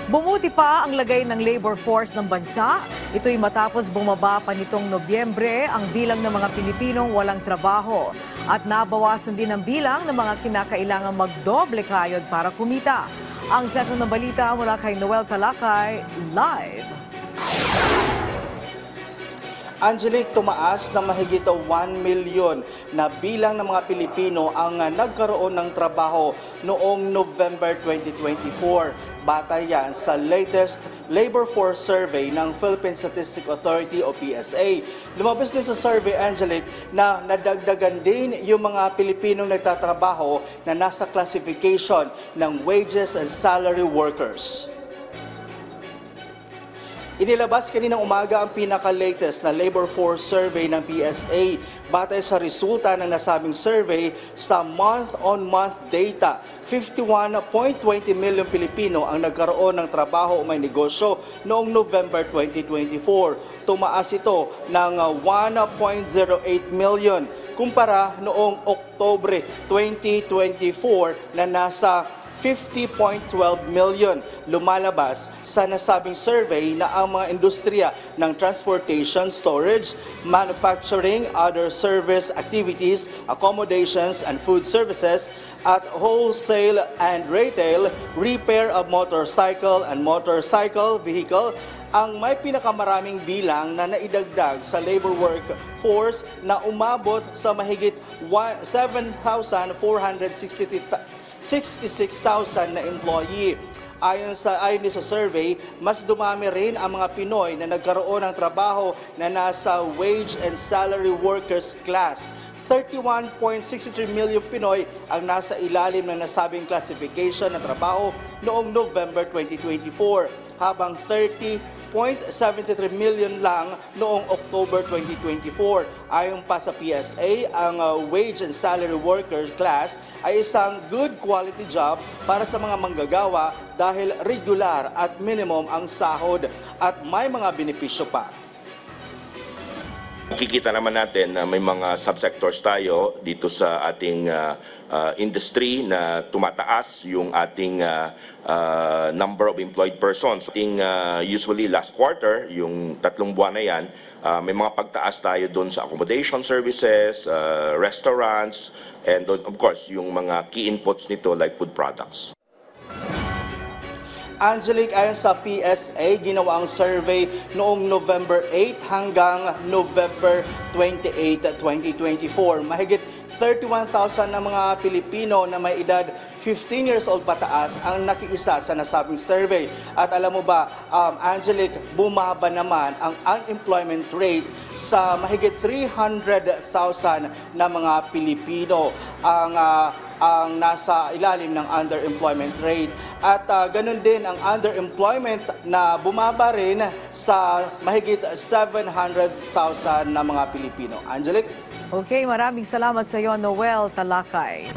Bumuti pa ang lagay ng labor force ng bansa. Ito'y matapos bumaba pa nitong Nobyembre ang bilang ng mga Pilipinong walang trabaho. At nabawasan din ang bilang ng mga kinakailangang magdoble kayod para kumita. Ang sentro ng balita mula kay Noel Talakay, live. Angelique, tumaas ng mahigit 1 milyon na bilang ng mga Pilipino ang nagkaroon ng trabaho noong November 2024. Batay yan sa latest labor force survey ng Philippine Statistics Authority o PSA. Lumabas din sa survey, Angelique, na nadagdagan din yung mga Pilipinong nagtatrabaho na nasa classification ng wages and salary workers. Inilabas kaninang umaga ang pinaka-latest na labor force survey ng PSA. Batay sa resulta ng nasabing survey sa month-on-month data, 51.20 million Pilipino ang nagkaroon ng trabaho o may negosyo noong November 2024. Tumaas ito ng 1.08 million kumpara noong Oktubre 2024 na nasa 50.12 million. Lumalabas sa nasabing survey na ang mga industriya ng transportation, storage, manufacturing, other service activities, accommodations and food services at wholesale and retail, repair of motorcycle and motorcycle vehicle ang may pinakamaraming bilang na naidagdag sa labor workforce na umabot sa mahigit 7,466,000 na employee. Ayon din sa survey, mas dumami rin ang mga Pinoy na nagkaroon ng trabaho na nasa wage and salary workers class. 31.63 million Pinoy ang nasa ilalim ng nasabing classification ng trabaho noong November 2024, habang 30.73 million lang noong October 2024. Ayon pa sa PSA, ang wage and salary worker class ay isang good quality job para sa mga manggagawa dahil regular at minimum ang sahod at may mga benepisyo pa. Kikita naman natin na may mga subsectors tayo dito sa ating industry na tumataas yung ating number of employed persons. Usually last quarter, yung 3 buwan na yan, may mga pagtaas tayo doon sa accommodation services, restaurants, and of course yung mga key inputs nito like food products. Angelique, ayon sa PSA, ginawa ang survey noong November 8 hanggang November 28, 2024. Mahigit 31,000 na mga Pilipino na may edad 15 years old pataas ang nakiisa sa nasabing survey. At alam mo ba, Angelique, bumaba naman ang unemployment rate sa mahigit 300,000 na mga Pilipino ang nasa ilalim ng underemployment rate. At ganun din ang underemployment na bumaba rin sa mahigit 700,000 na mga Pilipino. Angelique? Okay, maraming salamat sa iyo, Noel Talakay.